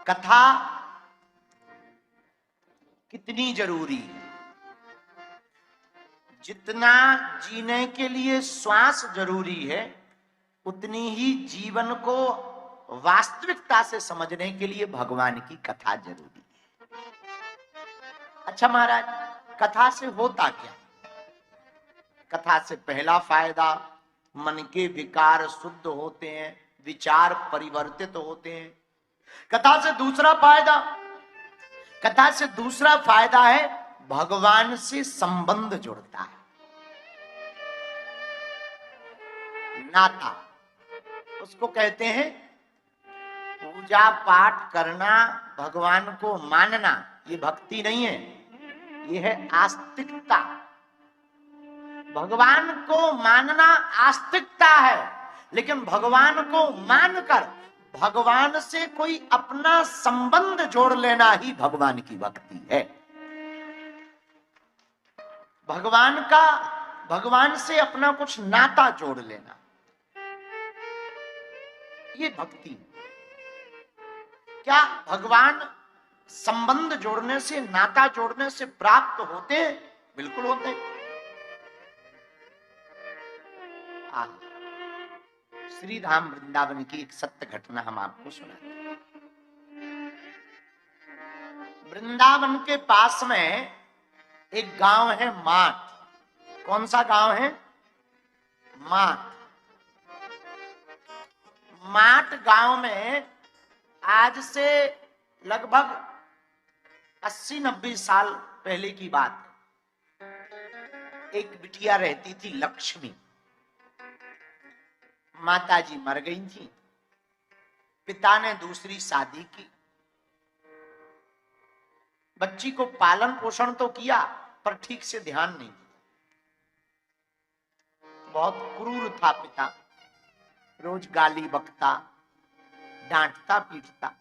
कथा कितनी जरूरी है। जितना जीने के लिए श्वास जरूरी है, उतनी ही जीवन को वास्तविकता से समझने के लिए भगवान की कथा जरूरी है। अच्छा महाराज, कथा से होता क्या? कथा से पहला फायदा, मन के विकार शुद्ध होते हैं, विचार परिवर्तित होते हैं। कथा से दूसरा फायदा है भगवान से संबंध जुड़ता है, नाता। उसको कहते हैं पूजा पाठ करना, भगवान को मानना। ये भक्ति नहीं है, ये है आस्तिकता। भगवान को मानना आस्तिकता है, लेकिन भगवान को मानकर भगवान से कोई अपना संबंध जोड़ लेना ही भगवान की भक्ति है। भगवान से अपना कुछ नाता जोड़ लेना, ये भक्ति। क्या भगवान संबंध जोड़ने से, नाता जोड़ने से प्राप्त होते हैं? बिल्कुल होते हैं। श्री धाम वृंदावन की एक सत्य घटना हम आपको सुनाते हैं। वृंदावन के पास में एक गांव है माठ। कौन सा गांव है? माठ। माठ गांव में आज से लगभग 80-90 साल पहले की बात है। एक बिटिया रहती थी, लक्ष्मी। माताजी मर गई थी, पिता ने दूसरी शादी की। बच्ची को पालन पोषण तो किया, पर ठीक से ध्यान नहीं दिया। बहुत क्रूर था पिता, रोज गाली बकता, डांटता पीटता।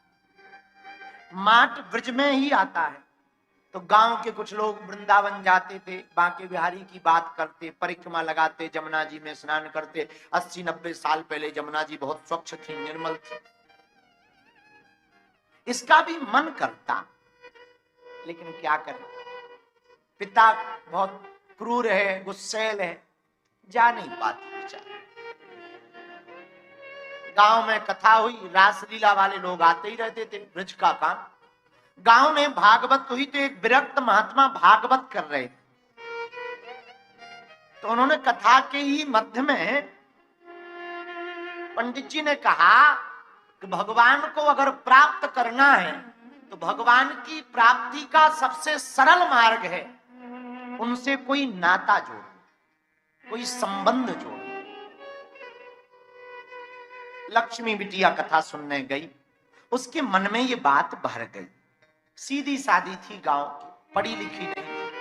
माठ ब्रज में ही आता है, तो गांव के कुछ लोग वृंदावन जाते थे, बांके बिहारी की बात करते, परिक्रमा लगाते, जमुना जी में स्नान करते। 80-90 साल पहले जमुना जी बहुत स्वच्छ थी, निर्मल थी। इसका भी मन करता, लेकिन क्या करें, पिता बहुत क्रूर है, गुस्सैल है, जा नहीं पाती बेचारी। गांव में कथा हुई, रासलीला वाले लोग आते ही रहते थे, ब्रज का काम। गांव में भागवत हुई तो एक विरक्त महात्मा भागवत कर रहे थे, तो उन्होंने कथा के ही मध्य में पंडित जी ने कहा कि भगवान को अगर प्राप्त करना है तो भगवान की प्राप्ति का सबसे सरल मार्ग है उनसे कोई नाता जोड़ो, कोई संबंध जोड़ो। लक्ष्मी बिटिया कथा सुनने गई, उसके मन में ये बात भर गई। सीधी सादी थी, गांव की, पढ़ी लिखी नहीं थी।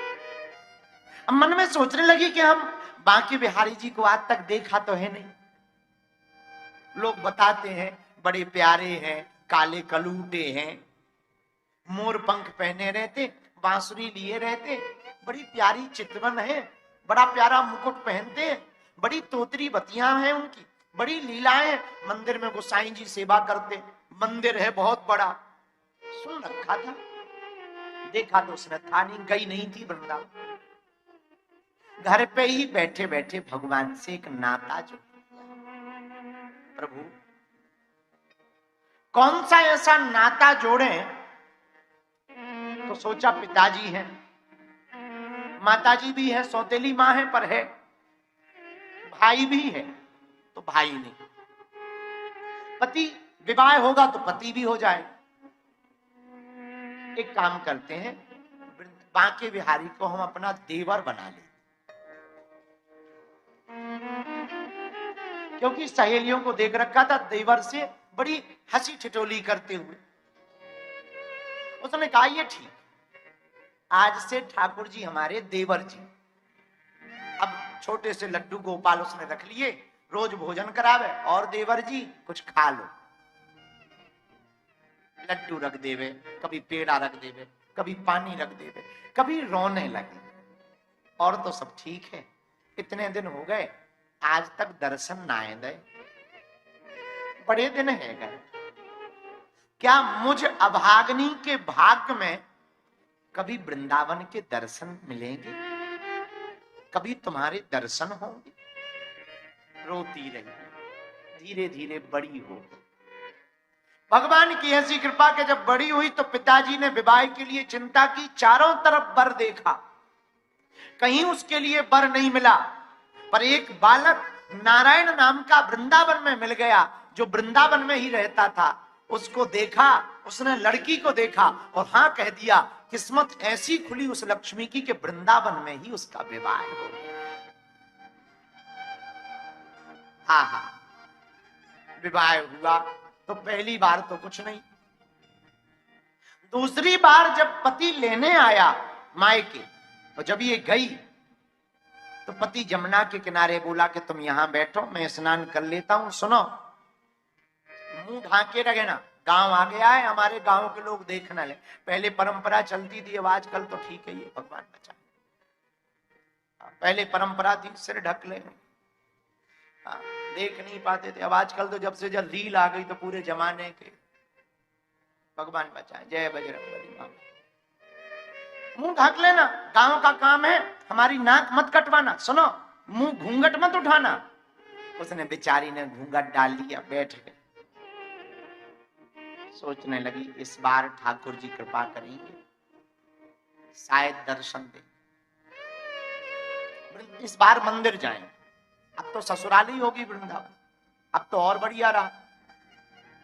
अब मन में सोचने लगी कि हम बांके बिहारी जी को आज तक देखा तो है नहीं। लोग बताते हैं बड़े प्यारे हैं, काले कलूटे हैं, मोर पंख पहने रहते, बांसुरी लिए रहते, बड़ी प्यारी चितवन है, बड़ा प्यारा मुकुट पहनते, बड़ी तोतरी बतियां हैं उनकी, बड़ी लीलाएं, मंदिर में गोसाई जी सेवा करते, मंदिर है बहुत बड़ा। सुन रखा था, देखा तो उसने था नहीं, गई नहीं थी वृंदावन। घर पे ही बैठे बैठे भगवान से एक नाता जो, प्रभु कौन सा ऐसा नाता जोड़े? तो सोचा पिताजी हैं, माताजी भी है, सौतेली माँ है, पर है भाई भी है, तो भाई नहीं, पति विवाह होगा तो पति भी हो जाए। एक काम करते हैं, बांके बिहारी को हम अपना देवर बना ले, क्योंकि सहेलियों को देख रखा था देवर से बड़ी हंसी ठिठोली करते हुए। उसने कहा ये ठीक, आज से ठाकुर जी हमारे देवर जी। अब छोटे से लड्डू गोपाल उसने रख लिए, रोज भोजन करावे, और देवर जी कुछ खा लो। लड्डू रख देवे, कभी पेड़ा रख देवे, कभी पानी रख देवे, कभी रोने लगे। और तो सब ठीक है, इतने दिन हो गए आज तक दर्शन ना आए दे, बड़े दिन है गए। क्या मुझ अभागनी के भाग्य में कभी वृंदावन के दर्शन मिलेंगे? कभी तुम्हारे दर्शन होंगे? रोती रही, धीरे धीरे बड़ी हो। भगवान की ऐसी कृपा के जब बड़ी हुई तो पिताजी ने विवाह के लिए चिंता की, चारों तरफ वर देखा, कहीं उसके लिए वर नहीं मिला। पर एक बालक नारायण नाम का वृंदावन में मिल गया, जो वृंदावन में ही रहता था। उसको देखा, उसने लड़की को देखा और हाँ कह दिया। किस्मत ऐसी खुली उस लक्ष्मी की कि वृंदावन में ही उसका विवाह हो गया। आहा, विवाह हुआ तो पहली बार तो कुछ नहीं, दूसरी बार जब पति लेने आया मायके, और जब ये गई तो पति जमुना के किनारे बोला कि तुम यहां बैठो, मैं स्नान कर लेता हूं। सुनो, मुंह ढांके रहना, गांव आ गया है, हमारे गांव के लोग देखना ले। पहले परंपरा चलती थी, अब आजकल तो ठीक है, ये भगवान बचाए। पहले परंपरा थी सिर ढक ले, देख नहीं पाते थे। अब आजकल तो जब से जब रील आ गई तो पूरे जमाने के, भगवान बचाए। जय बजरंगबली मां। मुंह ढक लेना, गांव का काम है, हमारी नाक मत कटवाना। सुनो, मुंह घूंघट मत उठाना। उसने बेचारी ने घूंघट डाल लिया, बैठ गए। सोचने लगी इस बार ठाकुर जी कृपा करेंगे, शायद दर्शन दे, इस बार मंदिर जाएं। अब तो ससुराल ही होगी वृंदावन, अब तो और बढ़िया रहा,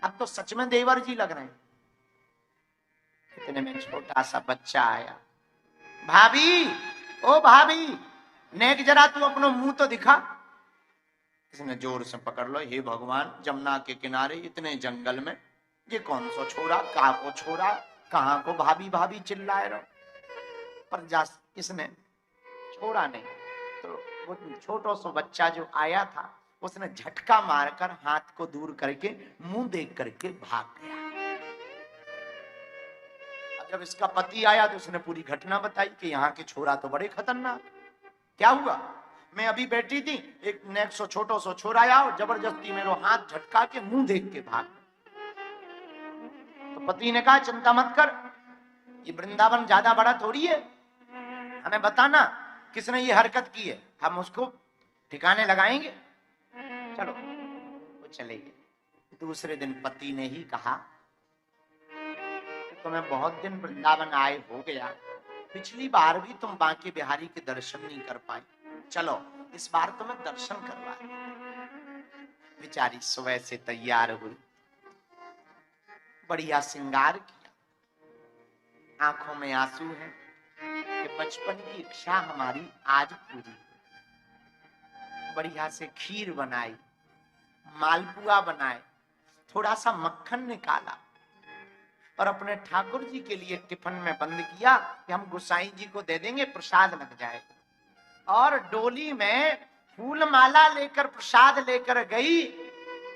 अब तो सच में देवर जी लग रहे हैं। इतने में छोटा सा बच्चा आया। भाभी, ओ भाभी, नेक जरा तू अपना मुंह तो दिखा। इसने जोर से पकड़ लो, हे भगवान, जमुना के किनारे इतने जंगल में ये कौन सा छोरा, कहाँ को छोरा, कहाँ को भाभी भाभी चिल्लाए रहो। पर जा इसने छोड़ा नहीं, तो वो छोटा सा बच्चा जो आया था उसने झटका मारकर हाथ को दूर करके मुंह देख करके भाग गया। अब जब इसका पति आया तो उसने पूरी घटना बताई कि यहाँ के छोरा तो बड़े खतरनाक। क्या हुआ? मैं अभी बैठी थी, एक नेक सो छोटो सो छोरा आया और जबरदस्ती मेरे हाथ झटका के मुंह देख के भाग। तो पति ने कहा चिंता मत कर, ये वृंदावन ज्यादा बड़ा थोड़ी है, हमें बताना किसने ये हरकत की है, हम उसको ठिकाने लगाएंगे। चलो, वो चले गए। दूसरे दिन पति ने ही कहा तुम्हें बहुत दिन वृंदावन आए हो गया, पिछली बार भी तुम बांके बिहारी के दर्शन नहीं कर पाई, चलो इस बार तुम्हें दर्शन करवा। बेचारी सुबह से तैयार हुई, बढ़िया श्रृंगार किया, आंखों में आंसू है कि बचपन की इच्छा हमारी आज पूरी। बढ़िया से खीर बनाई, मालपुआ बनाए, थोड़ा सा मक्खन निकाला और अपने ठाकुर जी के लिए टिफिन में बंद किया कि हम गोसाई जी को दे देंगे, प्रसाद लग जाएगा। और डोली में फूल माला लेकर प्रसाद लेकर गई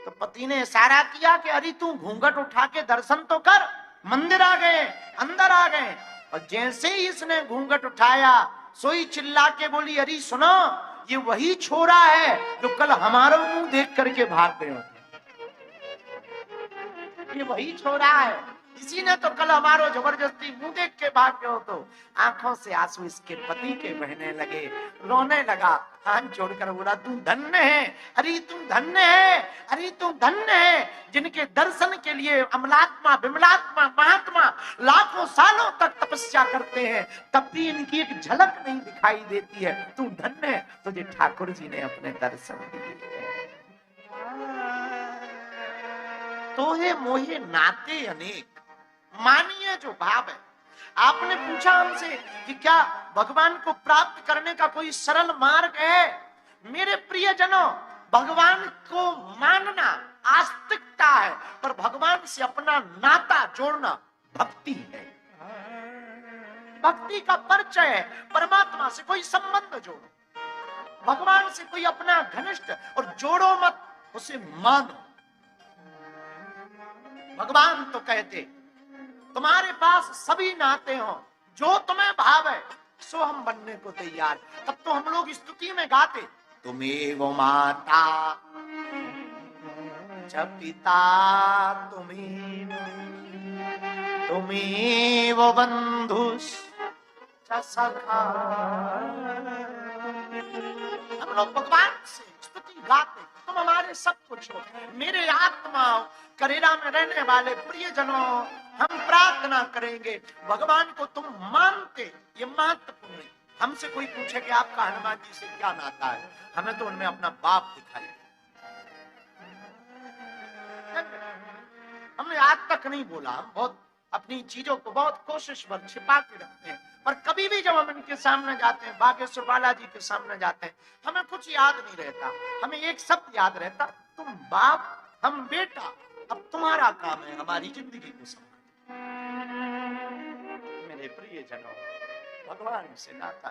तो पति ने इशारा किया कि अरे तू घूंघट उठा के दर्शन तो कर। मंदिर आ गए, अंदर आ गए, और जैसे ही इसने घूंघट उठाया सोई चिल्ला के बोली अरे सुनो, ये वही छोरा है जो कल हमारा मुंह देख करके भाग गए थे। ये वही छोरा है, इसी ने तो कल हमारो जबरदस्ती मुंह देख के भाग गए हो। तो आंखों से आंसू इसके पति के बहने लगे, रोने लगा, हाथ जोड़कर बोला तू धन्य है, अरे तू धन्य है, अरे तू धन्य है, जिनके दर्शन के लिए अमलात्मा विमलात्मा महात्मा लाखों सालों तक तपस्या करते हैं, तब भी इनकी एक झलक नहीं दिखाई देती है। तू धन्य है, तुझे ठाकुर जी ने अपने दर्शन दिए। तोहे मोहे नाते अनेक, मानिए जो भाव है। आपने पूछा हमसे कि क्या भगवान को प्राप्त करने का कोई सरल मार्ग है? मेरे प्रियजनों, भगवान को मानना आस्तिकता है, पर भगवान से अपना नाता जोड़ना भक्ति है। भक्ति का परिचय है, परमात्मा से कोई संबंध जोड़ो, भगवान से कोई अपना घनिष्ठ, और जोड़ो मत, उसे मानो। भगवान तो कहते तुम्हारे पास सभी नाते हो, जो तुम्हें भाव है सो हम बनने को तैयार। तब तो हम लोग स्तुति में गाते तुम्हें वो माता च पिता तुम्हें तुम्हें वो बंधु सखा। हम लोग भगवान से स्तुति गाते, तुम हमारे सब कुछ हो, मेरे आत्मा करेरा में रहने वाले प्रियजनों, हम प्रार्थना करेंगे भगवान को तुम मानते। ये महत्वपूर्ण है। हमसे कोई पूछे कि आपका हनुमान जी से क्या नाता है, हमें तो उनमें अपना बाप दिखाई। हमने आज तक नहीं बोला, हम बहुत अपनी चीजों को बहुत कोशिश पर छिपा के रखते हैं, पर कभी भी जब हम इनके सामने जाते हैं, बागेश्वर बालाजी के सामने जाते हैं, हमें कुछ याद नहीं रहता। हमें एक शब्द याद रहता, तुम बाप हम बेटा, अब तुम्हारा काम है हमारी जिंदगी को संभालना। मेरे प्रिय जनों, भगवान से नाता